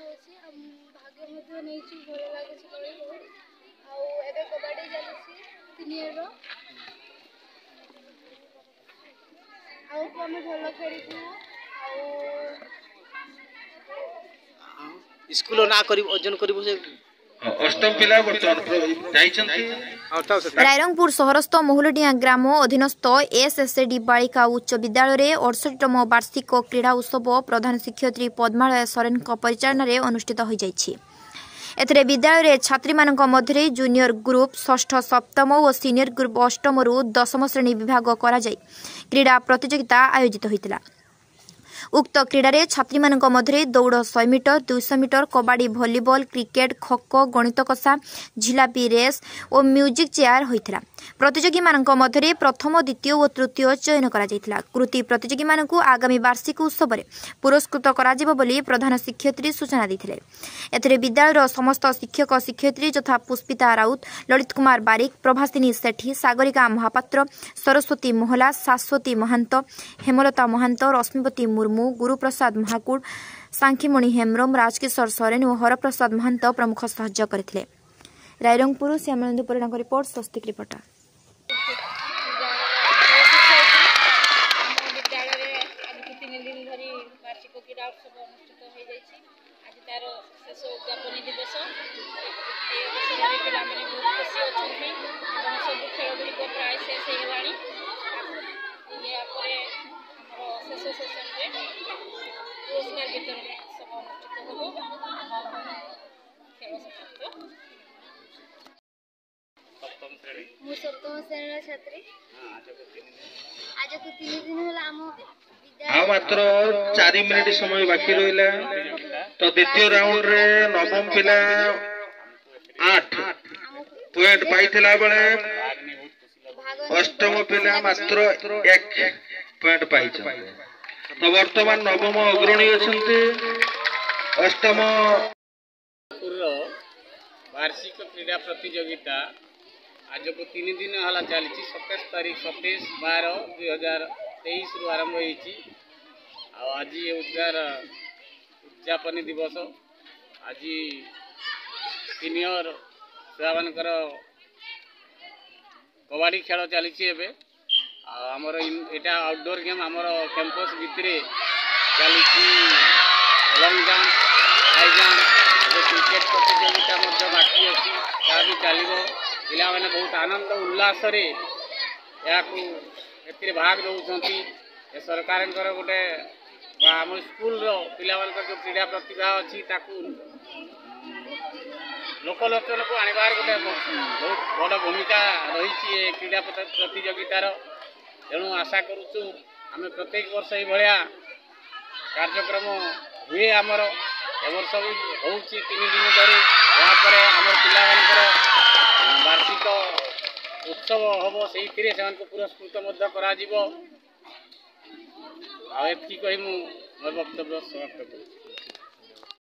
होछि हम भाग मध्ये नेछि भल लागे छि कबड्डी बहुत आउ एबे कबड्डी चलछि 3 इयर रो आउ को हम भल खेलिबु आउ स्कूल ना करी अर्जन करिबो से अष्टम पिला रायरंगपुर सहरस्थ महुलडिया ग्राम अधीनस्थ एसएसडी बालिका उच्च विद्यालय 68तम वार्षिक क्रीड़ा उत्सव प्रधान शिक्षयित्री पद्मालय सोरेन परिचालन में अनुष्ठित हो जाइछि। एथरे विद्यालय छात्री मानक मध्य जूनियर ग्रुप षष्ठ सप्तम और सीनियर ग्रुप अष्टम रु दशम श्रेणी विभाग करा जाय क्रीड़ा प्रतियोगिता आयोजित होइतिला। उक्त क्रीडा छात्री मानक मध्य दौड़ 100 मीटर 200 मीटर कबाड़ी भलीबॉल क्रिकेट खो गणित कषा झिलापी रेस और म्यूजिक चेयर होइतिला। प्रतियोगी मानक मध्य प्रथम द्वितीय और तृतीय चयन करा जायतिला। कृति प्रतियोगी मानक आगामी वार्षिक उत्सव में पुरस्कृत करा जिवो बोली प्रधान शिक्षयित्री सूचना दैथिले। एथिरे विद्यालयर समस्त शिक्षक शिक्षयित्री तथा पुष्पिता राउत ललित कुमार बारिक प्रभासिनी सेठी सागरिका महापात्र सरस्वती मोहला शाश्वती महंत हेमलता महंत रश्मिवती मुर्मू गुरुप्रसाद महाकुड़ सांखीमणि हेम्रम राजकिशोर सोरेन और हरप्रसाद महंत प्रमुख सहयोग करथिले। रायरंगपुर श्यामनंद परिणाम रिपोर्ट स्वस्तिक रिपोर्टर। मु सप्तम श्रेणी छात्री आज को 3 दिन होला हम विद्यालय मात्र 4 मिनिट समय बाकी रहिला तो द्वितीय राउंड रे नवम पिला 8 पॉइंट पाइथिला बेले अष्टम पिला मात्र 1 पॉइंट पाइछ। तो वर्तमान नवम अग्रणी अछंती अष्टम वार्षिक क्रीड़ा प्रतियोगिता आज को 3 दिन है चली 27 तारीख 27 12 2023 रु आरंभ होती। आज उद्यापन दिवस आज सीनियर छुआ मानकर कबाड़ी खेल चली आमर यहाँ आउटडोर गेम आमर कैंपस भितर चली lung jump high jump cricket प्रतियोगिता बाकी अच्छी यह भी चलो पिला मैंने बहुत आनंद उल्लास भाग दौरान सरकार गोटे आम स्कूल पिला जो क्रीड़ा प्रतिभा अच्छी लोकलोचन को आनबार गोटे बहुत बड़ भूमिका रही क्रीड़ा प्रतियोगितार। तेणु आशा करुचु आम प्रत्येक वर्ष ये कार्यक्रम हुए आमर एवर्ष भी हो 3 दिन धरी यापर आम पिला वार्षिक उत्सव हम से पुरस्कृत करा कही मो वक्तव्य समाप्त करूँ।